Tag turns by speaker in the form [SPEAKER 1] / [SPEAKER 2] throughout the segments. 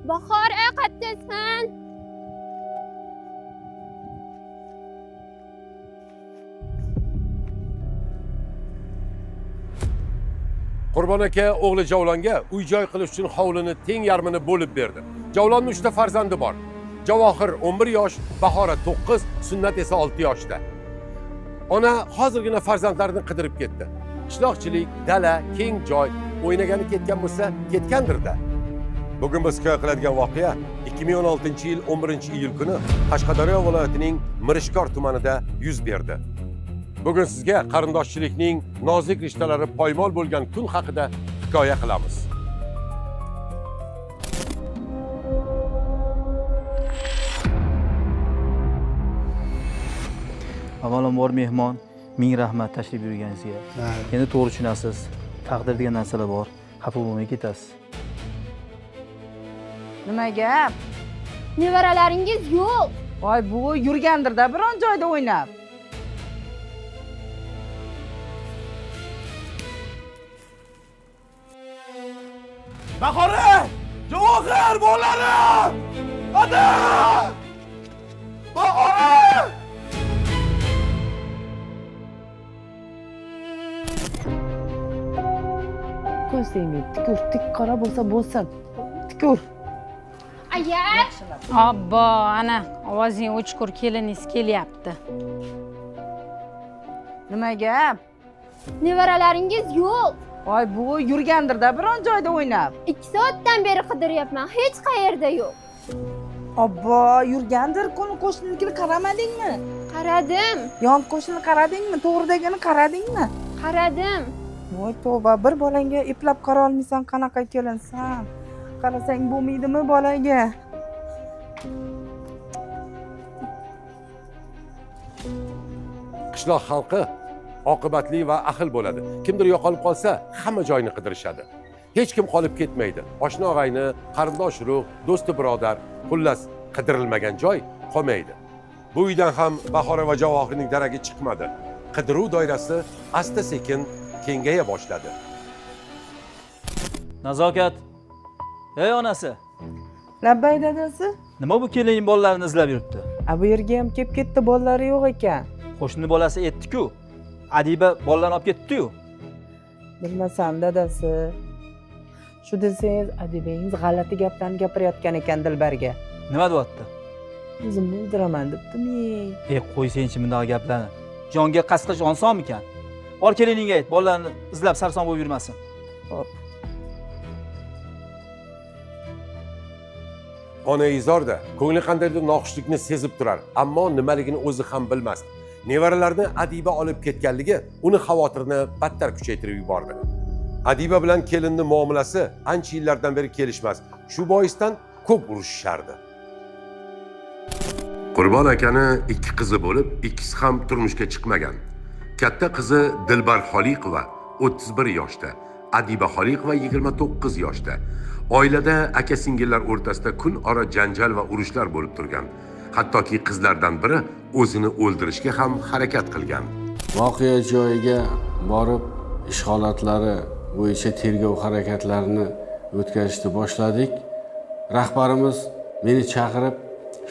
[SPEAKER 1] Bahor qayerdasan?
[SPEAKER 2] Qurbon aka o'g'li Javlonga uy-joy qilish uchun hovlini teng yarmini bo'lib berdi. Javlonning 3 ta farzandi bor. Javohir 11 yosh, Bahora 9, Sunnat esa 6 yoshda. Ona hozirgina farzandlarini qidirib ketdi. Qishloqchilik, dala, keng joy, o'ynagani ketgan bo'lsa, ketgandir-da. Bugun biz hikoya qiladigan voqea 2016-yil 11-iyul kuni Qashqadaryo viloyatining Mirishkor tumanida yuz berdi. Bugun sizga qarindoshchilikning nozik rishtalari poymol bo'lgan kun haqida hikoya qilamiz.
[SPEAKER 3] Avvalambor mehmon, ming rahmat tashrif buyurganingizga. Endi to'g'ri tushunasiz. Taqdir degan narsalar bor. Xafa bo'lmay ketasiz.
[SPEAKER 4] Nima gap?
[SPEAKER 1] Nevaralaringiz yo'q.
[SPEAKER 4] Voy, bu yurgandir-da biron joyda o'ynab.
[SPEAKER 5] Bahora! Javohir bolalarim! Ada! Bahora!
[SPEAKER 4] Ko'zingni tikur, tik qora bo'lsa bo'lsin. Tikur.
[SPEAKER 1] Aya,
[SPEAKER 6] Obbo, ana ovozing o'chkur, keliningiz kelyapti.
[SPEAKER 4] Nima gap?
[SPEAKER 1] nevaralaringiz yo'q.
[SPEAKER 4] Voy, bu yurgandir-da biron joyda o'ynab.
[SPEAKER 1] 2 soatdan beri qidiryapman, hech qayerda yo'q.
[SPEAKER 4] Obbo, yurgandir, qo'shninikini qaramadingmi?
[SPEAKER 1] Qaradim,
[SPEAKER 4] Yon qo'shnini qaradingmi? To'g'ridagini qaradingmi?
[SPEAKER 1] qaradim.
[SPEAKER 4] Voy, tavba, bir bolangga eplab qara olmaysan, qanaqa kelinsan? Qarasang bo'lmaydimi bolaga?
[SPEAKER 2] Qishloq xalqi oqibatli va ahil bo'ladi. Kimdir yo'qolib qolsa, hamma joyni qidirishadi. Hech kim qolib ketmaydi. Oshna og'ayni, qarindosh urug', do'sti birodar, xullas qidirilmagan joy qolmaydi. Bu uydan ham Bahora va Javohirning daragi chiqmadi. Qidiruv doirasi asta-sekin kengaya boshladi.
[SPEAKER 3] Nazokat. Ey onasi,
[SPEAKER 4] Labbay dadasi.
[SPEAKER 3] nima bu kelin bolalarini izlab yuribdi?
[SPEAKER 4] Bu yerga ham kelib ketdi, bolalari yo'q ekan.
[SPEAKER 3] Qo'shni bolasi aytdi-ku. Adiba bolalarni olib ketdi-yu.
[SPEAKER 4] Bilmasam dadasi. Shu desangiz, adibangiz g'alati gaplarni gapirayotgan ekan Dilbarga.
[SPEAKER 3] Nima deyapti?
[SPEAKER 4] O'zimni o'ldiraman debdimi?
[SPEAKER 3] Qo'y senchi bunday gaplarni. Jonga qasd qilish osonmikan? Bor keliningga ayt, bolalarni izlab sarson bo'lib yurmasin.
[SPEAKER 4] Hop.
[SPEAKER 2] Ona Izorda ko'ngli qandaydir noxushlikni sezib turar, ammo nimaligini o'zi ham bilmas. Nevaralarni Adiba olib ketganligi uni xavotirini battar kuchaytirib yubordi. Adiba bilan kelinning muomalasi ancha yillardan beri kelishmas. Shu boisdan ko'p urushishardi. Qurbon akani 2 qizi bo'lib, ikkisi ham turmushga chiqmagan. Katta qizi Dilbar Xoliqova 31 yoshda, Adiba Xoliqova 29 yoshda. Oilada aka-singillar o'rtasida kun ora janjal va urushlar bo'lib turgan. Hattoki qizlardan biri o'zini o'ldirishga ham harakat qilgan.
[SPEAKER 7] Voqea joyiga borib, ish holatlari bo'yicha tergov harakatlarini o'tkazishni boshladik. Rahbarimiz meni chaqirib,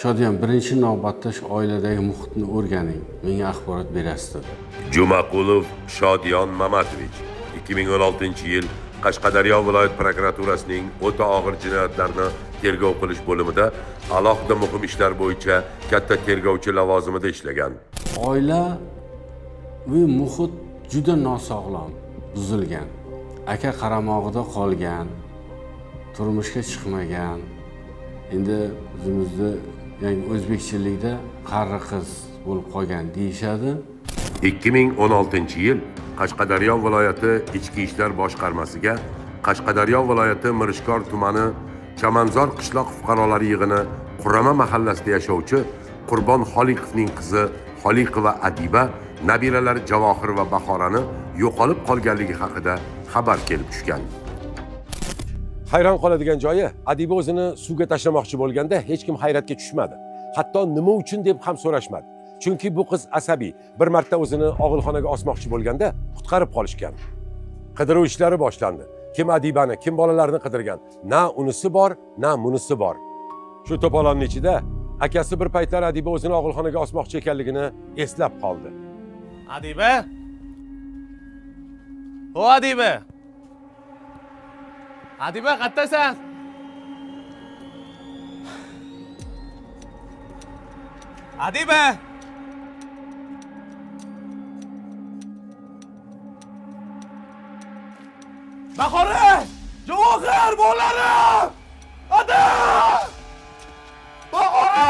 [SPEAKER 7] "Shodiyon, birinchi navbatda shu oiladagi muhitni o'rganing, menga axborot berasiz" dedi.
[SPEAKER 2] Jumaqulov Shodiyon Mamatovich 2016-yil Qashqadaryo viloyat prokuraturasining o'ta og'ir jinoyatlarni tergov qilish bo'limida alohida muhim ishlar bo'yicha katta tergovchi lavozimida ishlagan.
[SPEAKER 7] Oila va muhit juda nosog'lom, buzilgan. Aka qaramog'ida qolgan, turmushga chiqmagan. Endi o'zimizda yangi o'zbekchilikda qarri qiz bo'lib qolgan deyshadi.
[SPEAKER 2] 2016-yil Qashqadaryo viloyati Ichki ishlar boshqarmasiga Qashqadaryo viloyati Mirishkor tumani Chamanzor qishloq fuqarolari yig'ini Qurama mahallasida yashovchi Qurbon Xoliqovning qizi Xoliqova Adiba nabiralari Javohir va Bahorani yo'qolib qolganligi haqida xabar kelib tushgan. Hayron qoladigan joyi, Adiba o'zini suvga tashlamoqchi bo'lganda hech kim hayratga tushmadi. Hatto nima uchun deb ham so'rashmadi. Chunki bu qiz asabiy, bir marta o'zini og'ilxonaga osmoqchi bo'lganda qutqarib qolishgan. Qidiruv ishlari boshlandi. kim Adibani, kim bolalarni qidirgan. Na unisi bor, na bunisi bor. Shu to'polonning ichida akasi bir paytlar Adiba o'zini og'ilxonaga osmoqchi ekanligini eslab qoldi.
[SPEAKER 5] Adiba? O Adiba. Adiba qayerdasan? Adiba! Bahora! Javohir bolalar! Ada! Bahora!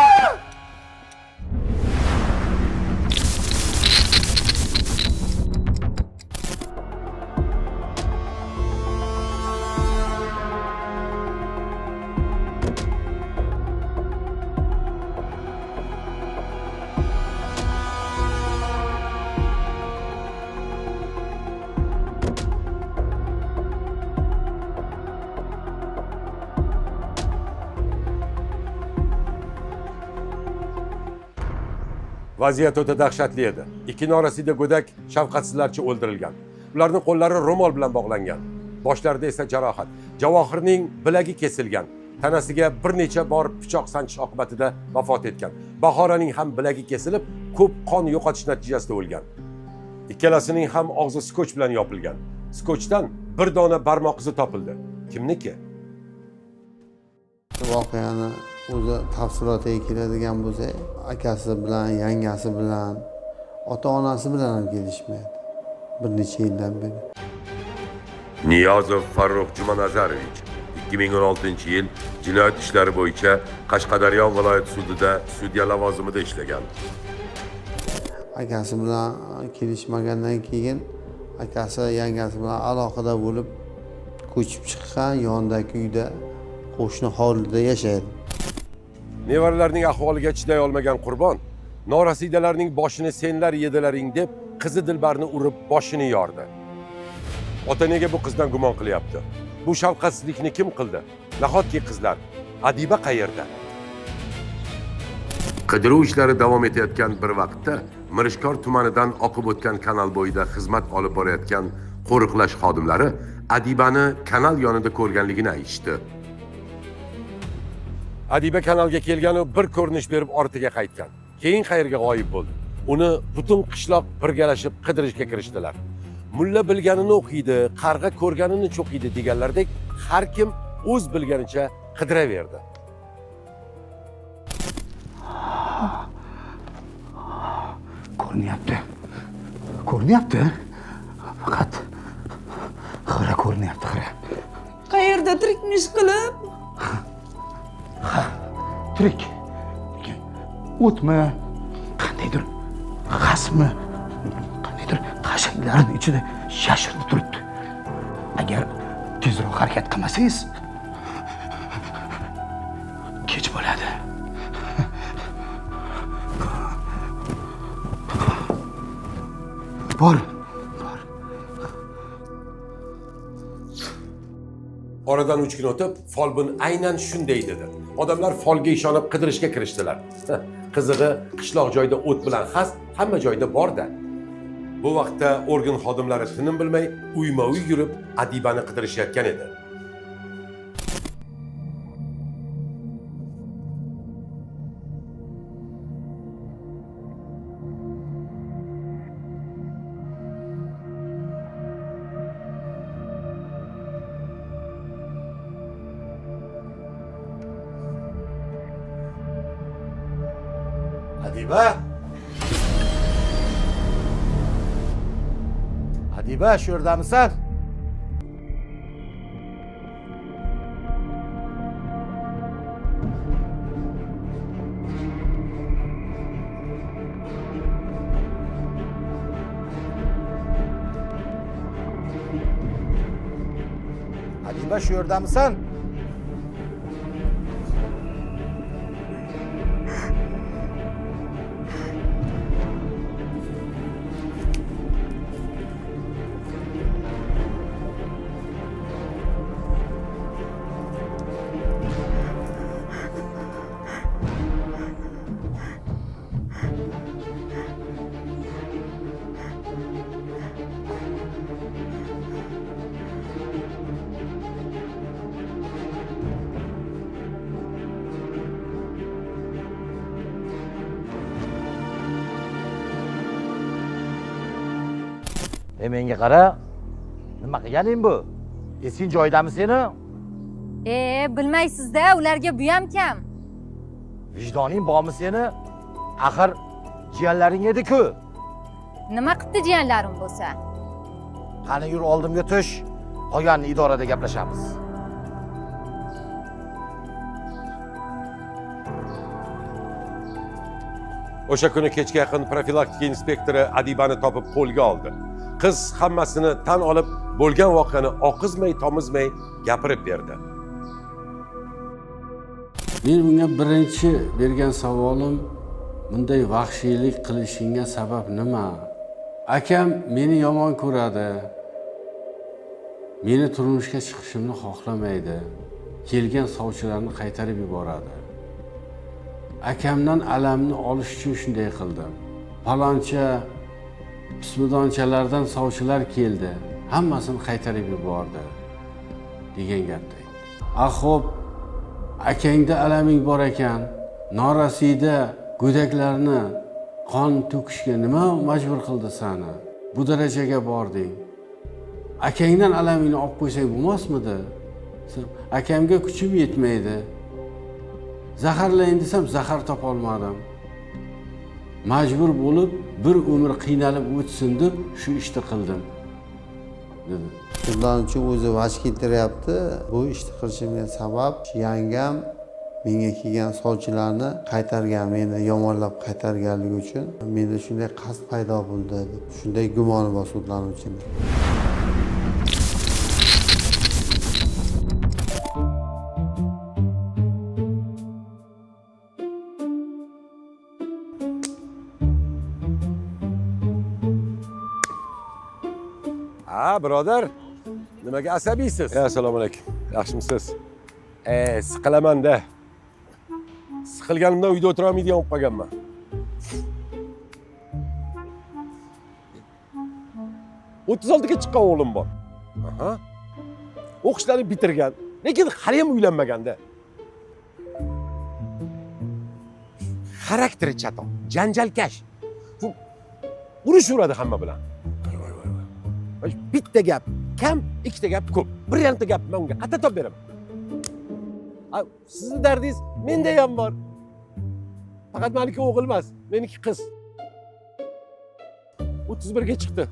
[SPEAKER 2] Vaziyat o'ta dahshatli edi. Ikki norasida go'dak shafqatsizlarcha o'ldirilgan. Ularning qo'llari ro'mol bilan bog'langan. Boshlarida esa jarohat. Javohirning bilagi kesilgan. Tanasiga bir necha bor pichoq sanchish oqibatida vafot etgan. Bahoraning ham bilagi kesilib, ko'p qon yo'qotish natijasida o'lgan. Ikkalasining ham og'zi skoch bilan yopilgan. Skochdan bir dona barmoq izi topildi. Kimniki?
[SPEAKER 8] Voqeani o'zi tafsilotiga keladigan bo'lsa, akasi bilan, yangasi bilan, ota-onasi bilan ham kelishmaydi. Bir necha yildan beri.
[SPEAKER 2] Niyozov Farruh Jumanazarovich 2016-yil jinoyat ishlari bo'yicha Qashqadaryo viloyat sudida sudya lavozimida ishlagan.
[SPEAKER 8] Akasi bilan kelishmagandan keyin akasi yangasi bilan alohida bo'lib ko'chib chiqqan, yonidagi uyda qo'shni hovlida yashaydi.
[SPEAKER 2] Nevaralarining ahvoliga chiday olmagan Qurbon, norasidalarning boshini senlar yedilaring deb qizi Dilbarni urib boshini yordi. Ota nega bu qizdan gumon qilyapti? Bu shafqatsizlikni kim qildi? Nahotki qizlar? Adiba qayerda? Qidiruv ishlari davom etayotgan bir vaqtda Mirishkor tumanidan oqib o'tgan kanal bo'yida xizmat olib borayotgan qo'riqlash xodimlari Adibani kanal yonida ko'rganligini aytishdi. Adiba kanalga kelgan u bir ko'rinish berib ortiga qaytgan. Keyin qayerga g'oyib bo'ldi. Uni butun qishloq birgalashib qidirishga kirishdilar. Mulla bilganini o'qiydi, qarg'a ko'rganini cho'qiydi deganlardek har kim o'z bilganicha qidiraverdi.
[SPEAKER 9] Ko'rinyapti. Ko'rinyapti. Faqat xira ko'rinyapti, xira.
[SPEAKER 4] Qayerda tirikmish qilib?
[SPEAKER 9] Ha, tirik. O'tmi? Qandaydir xasmi? Qandaydir qashaqlarning ichida yashirinib turibdi. Agar tezroq harakat qilmasangiz, kech bo'ladi. Bor.
[SPEAKER 2] Oradan 3 kun o'tib, folbin aynan shunday dedi. Odamlar folga ishonib qidirishga kirishdilar. Qizig'i, qishloq joyda o't bilan xas hamma joyda bor-da. Bu vaqtda organ xodimlari tinim bilmay uyma-uy yurib Adibani qidirishayotgan edi.
[SPEAKER 5] Adiba! Adiba, shu yerdamisan? Adiba, shu yerdamisan?
[SPEAKER 9] menga qara. Nima qilganing bu? Esing joyidami seni?
[SPEAKER 6] Bilmaysiz-da, ularga bu ham kam.
[SPEAKER 9] Vijdoning bormi seni? Axir jiyanlaring edi-ku.
[SPEAKER 6] Nima qildi jiyanlarim bo'lsa?
[SPEAKER 9] Qani yur oldimga tush. Qolganini idorada gaplashamiz.
[SPEAKER 2] O'sha kuni kechga yaqin profilaktika inspektori Adibani topib qo'lga oldi. Qiz hammasini tan olib, bo'lgan voqeani oqizmay tomizmay gapirib berdi.
[SPEAKER 7] Men bunga birinchi bergan savolim, bunday vahshiylik qilishingga sabab nima? Akam meni yomon ko'radi. Meni turmushga chiqishimni xohlamaydi. Kelgan sovchilarni qaytarib yuboradi. Akamdan alamni olish uchun shunday qildim. Faloncha pismidonchalardan sovchilar keldi. Hammasini qaytarib yubordi degan gapda. Xo'p, akangda alaming bor ekan, norasida go'daklarni qon to'kishga nima majbur qildi seni? Bu darajaga bording. Akangdan alamingni olib qo'ysang bo'lmasmidi? Akamga kuchim yetmaydi. Zaharlayin desam zahar topa olmadim. Majbur bo'lib bir umr qiynalib o'tsin deb shu ishni qildim dedi.
[SPEAKER 8] Sudlanuvchi o'zi vaj keltiryapti. Bu ishni qilishimga sabab yangam menga kelgan sovchilarni qaytargan, meni yomonlab qaytarganligi uchun menda shunday qasd paydo bo'ldi deb. Shunday gumoni bor sudlanuvchining.
[SPEAKER 2] Birodar, nimaga asabiysiz? Assalomu alaykum. Yaxshimisiz? Siqilaman-da. Siqilganimdan uyda o'tira olmaydigan bo'lib qolganman. O'ttiz oltiga chiqqan o'g'lim bor. O'qishlarini bitirgan, lekin hali ham uylanmaganda. Xarakteri chatoq, janjalkash. Urush uradi hamma bilan. Bitta gap kam, ikkita gap ko'p. Bir yarimta gap men unga qattiq top beraman. Sizning dardingiz menda ham bor. Faqat meniki o'g'il emas, meniki qiz. 31 ga chiqdi.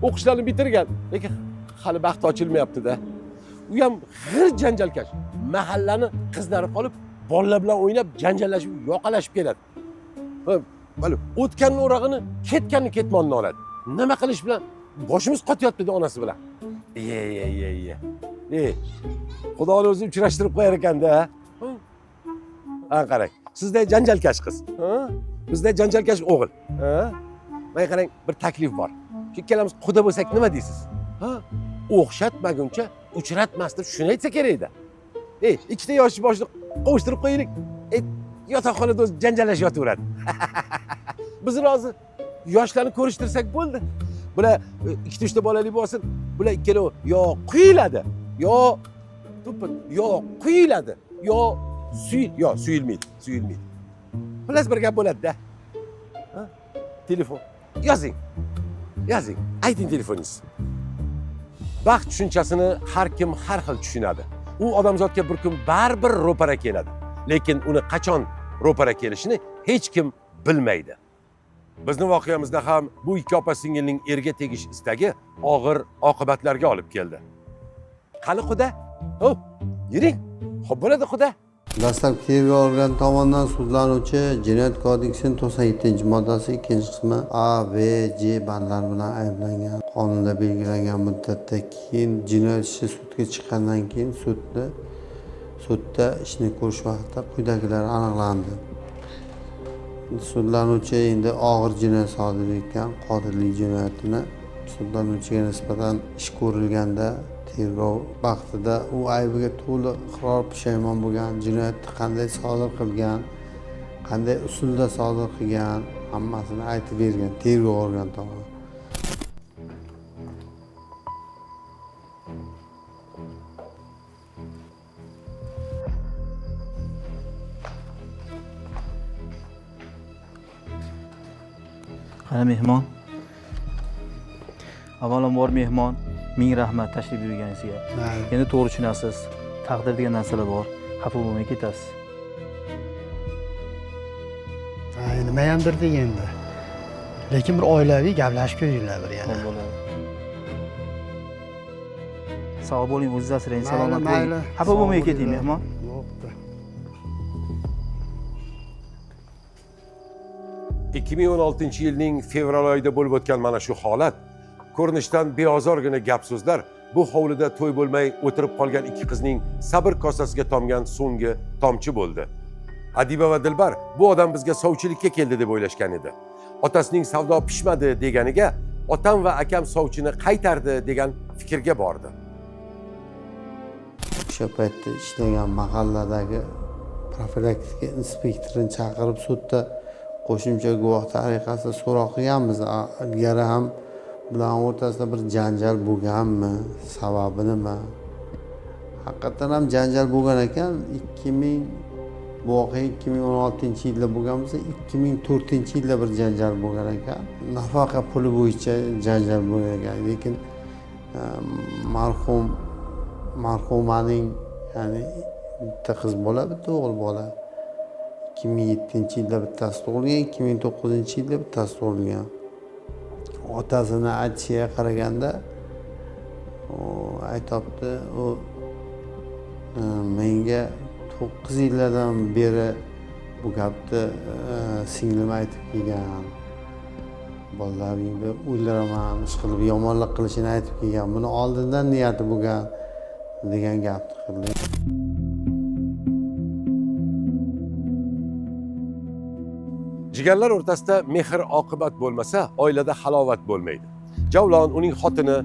[SPEAKER 2] O'qishlarini bitirgan, lekin hali baxti ochilmayapti-da. U ham g'ir janjalkash. Mahallani qizlari qolib, bolalar bilan o'ynab, janjallashib, yoqalashib keladi. Mana o'tganning o'rog'ini, ketganni ketmonni oladi. Nima qilish bilan boshimiz qotyapti dedi onasi bilan. Xudoning o'zi uchrashtirib qo'yar ekanda. Qarang, sizda janjalkash qiz, bizda janjalkash o'g'il. Mana qarang, bir taklif bor. Ikkalamiz quda bo'lsak nima deysiz? O'xshatmaguncha uchratmas deb shuni aytsa kerak-da. Ikkita yosh boshni qovushtirib qo'yaylik. Yotoqxonada o'zi janjallashib yotaveradi. Biz rozi yoshlarni ko'rishtirsak bo'ldi. Bular ikkita uchta bolali bo'lsin, bular ikkalovi yo quyiladi, yo quyiladi, yo suyilmaydi. Xullas bir gap bo'ladi-da. Telefon yozing. Ayting telefoningiz. Baxt tushunchasini har kim har xil tushunadi. U odamzodga bir kun baribir ro'para keladi. Lekin uni qachon ro'para kelishini hech kim bilmaydi. Bizning voqeamizda ham bu ikki opa-singilning erga tegish istagi og'ir oqibatlarga olib keldi. Qani quda? Yuring. Xo'p bo'ladi quda.
[SPEAKER 8] Dastlabki tergov organi tomonidan sudlanuvchi Jinoyat kodeksining 97-moddasi 2-qismi A, B, J bandlar bilan ayblangan. Qonunda belgilangan muddatdan keyin jinoyat ishi sudga chiqqandan keyin sudda ishni ko'rish vaqtida quyidagilar aniqlandi. Sudlanuvchi endi og'ir jinoyat sodir etgan qotillik jinoyatini sudlanuvchiga nisbatan ish ko'rilganda tergov vaqtida u aybiga to'liq iqror pushaymon bo'lgan, jinoyatni qanday sodir qilgan, qanday usulda sodir qilgan, hammasini aytib bergan tergov organi tomonidan.
[SPEAKER 3] Qani mehmon, Avvalambor mehmon, ming rahmat tashrif buyurganingizga. Endi to'g'ri tushunasiz. Taqdir degan narsalar bor. Xafa bo'lmay ketasiz.
[SPEAKER 10] Nimayandir deganda. Lekin bir oilaviy gaplashib ko'ringlar bir yana.
[SPEAKER 3] Bo'ladi. Sog' bo'ling, o'zingiz asrang, salomat bo'ling. Xafa bo'lmay keting mehmon.
[SPEAKER 10] Yo'qda.
[SPEAKER 2] 2016 yilning fevral oyida bo'lib o'tgan mana shu holat, ko'rinishdan beozorgina gap so'zlar bu hovlida to'y bo'lmay o'tirib qolgan ikki qizning sabr kosasiga tomgan so'nggi tomchi bo'ldi. Adiba va Dilbar bu odam bizga sovchilikka keldi deb o'ylashgan edi. Otasining savdo pishmadi deganiga otam va akam sovchini qaytardi degan fikrga bordi.
[SPEAKER 8] O'sha paytda ishlagan mahalladagi profilaktika inspektorini chaqirib sudda qo'shimcha guvoh tariqasida so'roq qilganmiz. Ilgari ham bular o'rtasida bir janjal bo'lganmi, sababi nima? Haqiqatan ham janjal bo'lgan ekan. Bu voqea 2016-yilda bo'lgan bo'lsa, 2004-yilda bir janjal bo'lgan ekan. Nafaqa puli bo'yicha janjal bo'lgan ekan. Lekin marhumaning, ya'ni bitta qiz bola, bitta o'g'il bola. 2007-yilda bittasi tug'ilgan, 2009-yilda bittasi tug'ilgan. Otasini aytishiga qaraganda, aytibdi, u menga 9 yillardan beri bu gapni singlim aytib kelgan. Bolalaringni o'ldiraman, ishqilib yomonlik qilishini aytib kelgan. Buni oldindan niyati bo'lgan degan gapni qildi.
[SPEAKER 2] Jigarlar o'rtasida mehr oqibat bo'lmasa, oilada halovat bo'lmaydi. Javlon, uning xotini,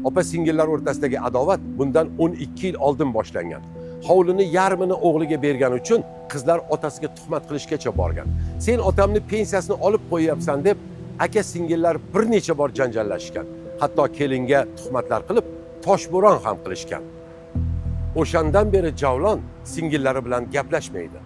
[SPEAKER 2] opa-singillar o'rtasidagi adovat bundan 12 yil oldin boshlangan. Hovlini yarmini o'g'liga bergani uchun qizlar otasiga tuhmat qilishgacha borgan. Sen otamni pensiyasini olib qo'yapsan deb aka-singillar bir necha bor janjallashgan. Hatto kelinga tuhmatlar qilib, toshbo'ron ham qilishgan. O'shandan beri Javlon singillari bilan gaplashmaydi.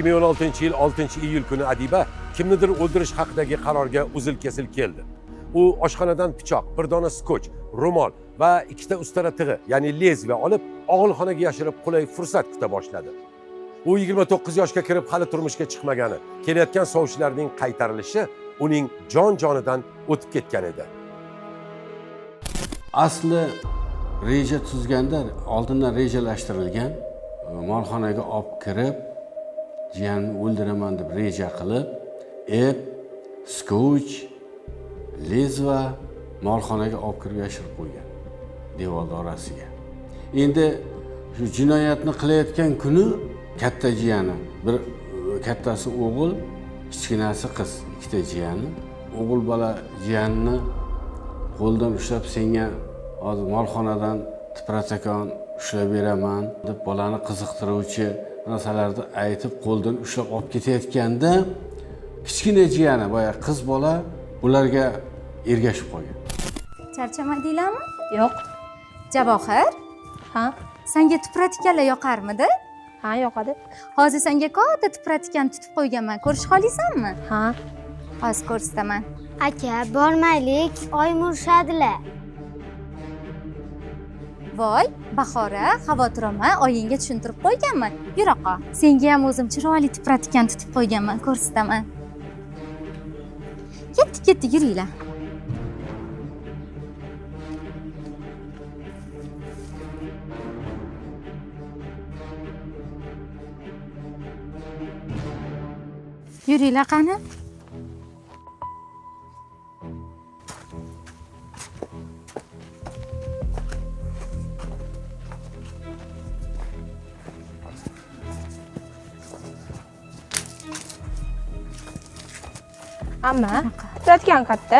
[SPEAKER 2] ...2016 yil 6-iyul kuni Adiba kimnidir o'ldirish haqidagi qarorga uzil-kesil keldi. U oshxonadan pichoq, bir dona skoch, ro'mol va ikkita ustara tig'i, ya'ni lezva olib, og'ilxonaga yashirib qulay fursat kuta boshladi. U 29 yoshga kirib hali turmushga chiqmagani, kelayotgan sovchilarning qaytarilishi uning jon-jonidan o'tib ketgan edi.
[SPEAKER 7] Asli reja tuzganda oldindan rejalashtirilgan, molxonaga olib kirib jiyanni o'ldiraman deb reja qilib, skoch, lezva molxonaga olib kirib yashirib qo'ygan devor orasiga. Endi shu jinoyatni qilayotgan kuni katta jiyani, bir kattasi o'g'il, kichkinasi qiz, ikkita jiyani. O'g'il bola jiyanni qo'ldan ushlab, senga hozir molxonadan tipratakon ushlab beraman deb bolani qiziqtiruvchi narsalarni aytib qo'ldan ushlab olib ketayotganda kichkina jiyani, boya qiz bola ularga ergashib qolgan.
[SPEAKER 6] Charchamadinglarmi? Yo'q. Javohir? Ha? Senga tupratikalar yoqarmidi? Ha, yoqadi. Hozir senga katta tupratikani tutib qo'yganman. Ko'rish xohlaysanmi? Ha. Hozir ko'rsataman.
[SPEAKER 1] Aka, bormaylik, oyim urishadilar.
[SPEAKER 6] Voy, Bahora, xavotir olma, oyingga tushuntirib qo'yganman. Yuraqa. Senga ham o'zim chiroyli tupratikani tutib qo'yganman, ko'rsataman. Ketdi, yuringlar. Yuringlar qani?
[SPEAKER 1] Amma, tupratgan qayerda?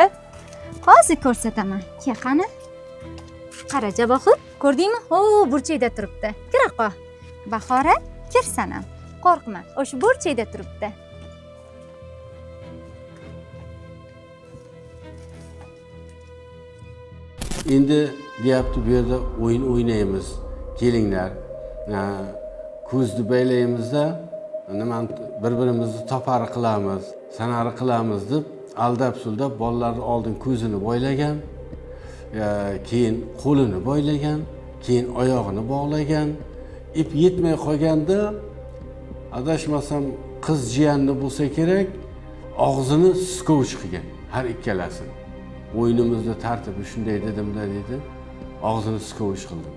[SPEAKER 6] Hozir ko'rsataman. Ke qani? Qara Javohir, ko'rdingmi? Ho, burchakda turibdi. Kira qol. Bahora, kirsan ham. Qo'rqma, o'sha burchakda turibdi.
[SPEAKER 7] Endi deyapti bu yerda o'yin o'ynaymiz. Kelinglar. Ko'zni baylaymizda nimani bir-birimizni topari qilamiz, sanari qilamiz deb aldab-suldab bolalarni oldin ko'zini boylagan, keyin qo'lini boylagan, keyin oyog'ini bog'lagan. Ip yetmay qolganda adashmasam qiz jiyanni bo'lsa kerak, og'zini skovch qilgan har ikkalasini. O'yinimizda tartibi shunday dedimda dedi. Og'zini skovch qildim.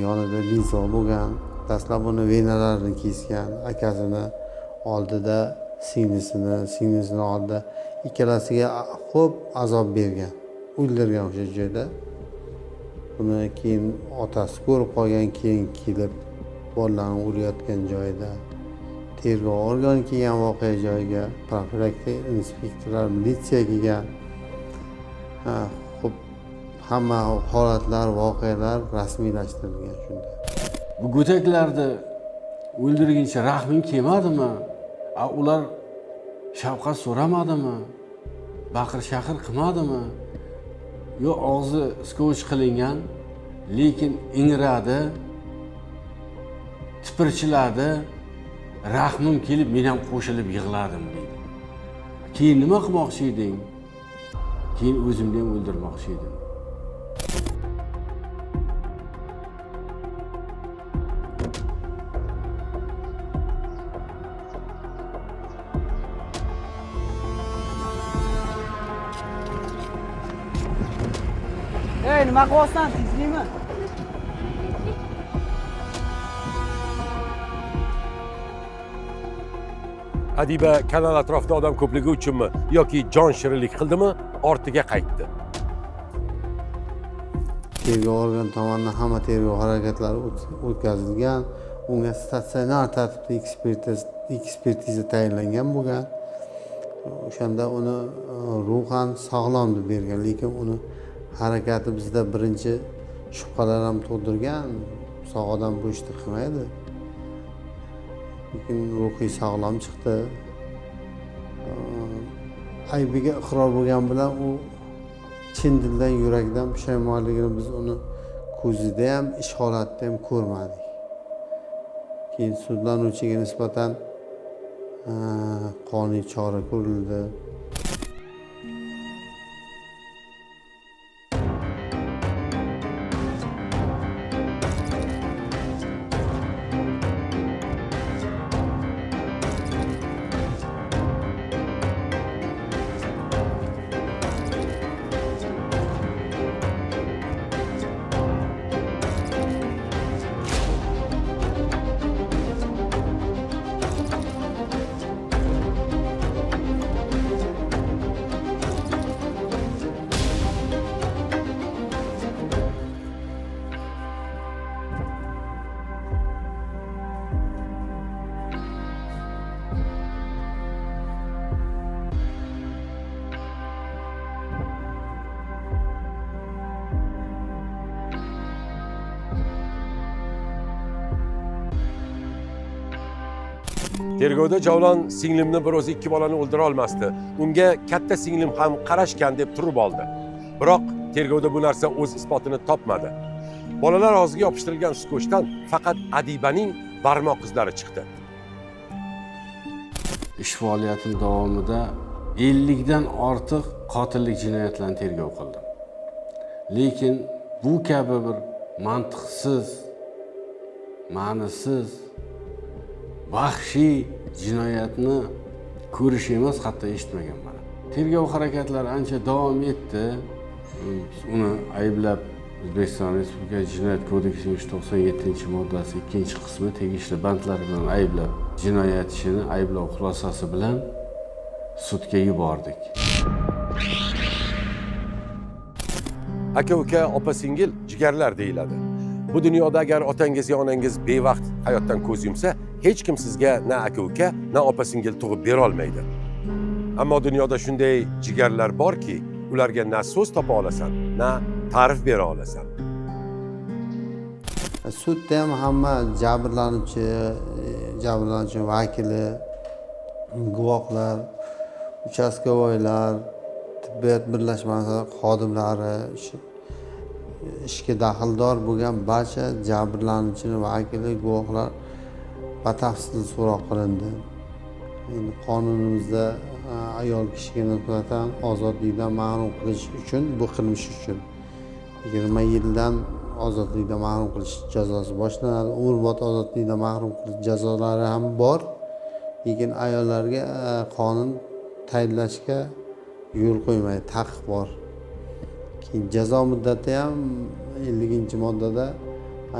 [SPEAKER 8] Yonida Lizo bo'lgan. Dastlab uni venalarini kesgan, akasini oldida singlisini oldida ikkalasiga xo'p azob bergan. O'ldirgan o'sha joyda. Buni keyin otasi ko'rib qolgan, keyin kelib bolalarni o'layotgan joyida tergov organi kelgan voqea joyiga, profilaktika inspektorlar, militsiya kelgan. Xo'p, hamma holatlar, voqealar rasmiylashtirilgan shunda.
[SPEAKER 7] Bu go'daklarni o'ldirguncha rahming kelmadimi? Ular shafqat so'ramadimi? Baqir-shaqir qilmadimi? Yo og'zi skovch qilingan, lekin ingradi, tipirchiladi, rahmim kelib men ham qo'shilib yig'ladim deydi. Keyin nima qilmoqchi eding? Keyin o'zimni ham o'ldirmoqchi edim.
[SPEAKER 10] Ey, nima qilyapsan? Tinchlikmi?
[SPEAKER 2] Adiba kanal atrofida odam ko'pligi uchunmi yoki jon shirinlik qildimi, ortiga qaytdi.
[SPEAKER 8] Tergov organ tomonidan hamma tergov harakatlari o'tkazilgan. Unga statsionar tartibda ekspertiza tayinlangan bo'lgan. O'shanda uni ruhan sog'lom deb bergan, lekin uni harakati bizda birinchi shubhalar ham tug'dirgan. Sog' odam bu ishni qilmaydi. Lekin ruhiy sog'lom chiqdi. Aybiga iqror bo'lgan bilan u chin dildan, yurakdan pushaymonligini biz uni ko'zida ham, ish holatida ham ko'rmadik. Keyin sudlanuvchiga nisbatan qonuniy chora ko'rildi.
[SPEAKER 2] Tergovda Javlon singlimni bir o'zi ikki bolani o'ldira olmasdi. Unga katta singlim ham qarashgan deb turib oldi. Biroq tergovda bu narsa o'z isbotini topmadi. Bolalar og'ziga yopishtirilgan skochdan faqat Adibaning barmoq izlari chiqdi.
[SPEAKER 7] ish faoliyatim davomida 50 dan ortiq qotillik jinoyatlarini tergov qildim. Lekin bu kabi bir mantiqsiz, ma'nisiz, vahshiy jinoyatni ko'rish emas, hatto eshitmaganman. Tergov harakatlari ancha davom etdi. Uni ayblab O'zbekiston Respublikasi Jinoyat kodeksining 197-moddasi 2-qismi tegishli bandlar bilan ayblab jinoyat ishini ayblov xulosasi bilan sudga yubordik.
[SPEAKER 2] Aka uka, opa singil, jigarlar deyiladi. Bu dunyoda agar otangiz yo onangiz bevaqt hayotdan ko'z yumsa, hech kim sizga na aka uka, na opa singil tug'ib bera olmaydi. Ammo dunyoda shunday jigarlar borki, ularga na so'z topa olasan, na ta'rif bera olasan.
[SPEAKER 8] Sudda ham hamma jabrlanuvchi vakili, guvohlar, uchastkovoylar, tibbiyot birlashmasi xodimlari, ishga daxldor bo'lgan barcha jabrlanuvchini vakili, guvohlar batafsil so'roq qilindi. Endi qonunimizda ayol kishiga nisbatan ozodlikdan mahrum qilish uchun, bu qilmish uchun 20 yildan ozodlikdan mahrum qilish jazosi boshlanadi. Umrbod ozodlikdan mahrum qilish jazolari ham bor. Lekin ayollarga qonun tayinlashga yo'l qo'ymaydi, taqiq bor. Keyin jazo muddati ham 50-moddada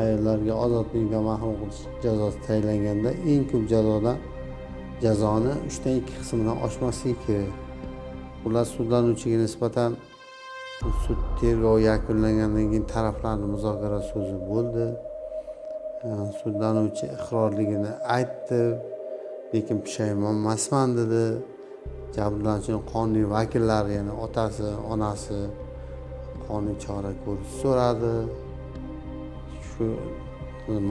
[SPEAKER 8] ayollarga ozodlikdan mahrum qilish jazosi tayinlanganda eng ko'p jazoni 3dan 2 qismidan oshmasligi kerak. Ular sudlanuvchiga nisbatan sud tergovi yakunlangandan keyin taraflarning muzokara so'zi bo'ldi. Sudlanuvchi iqrorligini aytdi, lekin pushaymon emasman dedi. Jabrlanuvchining qonuniy vakillari, ya'ni otasi, onasi qonuniy chora ko'rish so'radi. Shu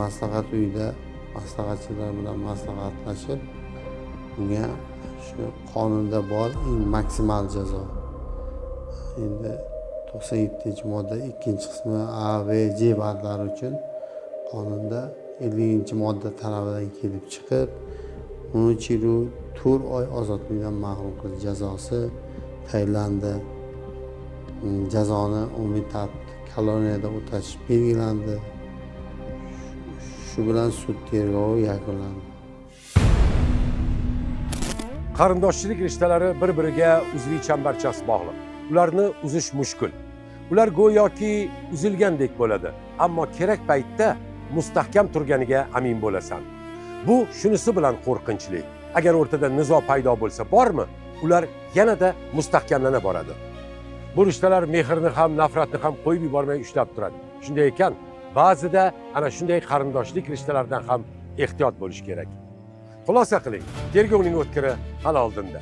[SPEAKER 8] maslahat uyida maslahatchilar bilan maslahatlashib, unga shu qonunda bor eng maksimal jazo. Endi 97-modda 2-qismi A, B, J bandlari uchun qonunda 50-modda talabidan kelib chiqib 13 yil 4 oy ozodlikdan mahrum qilish jazosi tayinlandi. Jazoni umumiy tartibda koloniyada o'tash belgilandi. Shu bilan sud tergovi yakunlandi.
[SPEAKER 2] Qarindoshchilik rishtalari bir-biriga uzviy chambarchas bog'liq. Ularni uzish mushkul. Ular go'yoki uzilgandek bo'ladi, ammo kerak paytda mustahkam turganiga amin bo'lasan. Bu shunisi bilan qo'rqinchli. Agar o'rtada nizo paydo bo'lsa bormi, ular yanada mustahkamlana boradi. Bu rishtalar mehrni ham, nafratni ham qo'yib yubormay ushlab turadi. Shunday ekan, ba'zida ana shunday qarindoshlik rishtalaridan ham ehtiyot bo'lish kerak. Xulosa qiling, tergovning o'tkiri hali oldinda.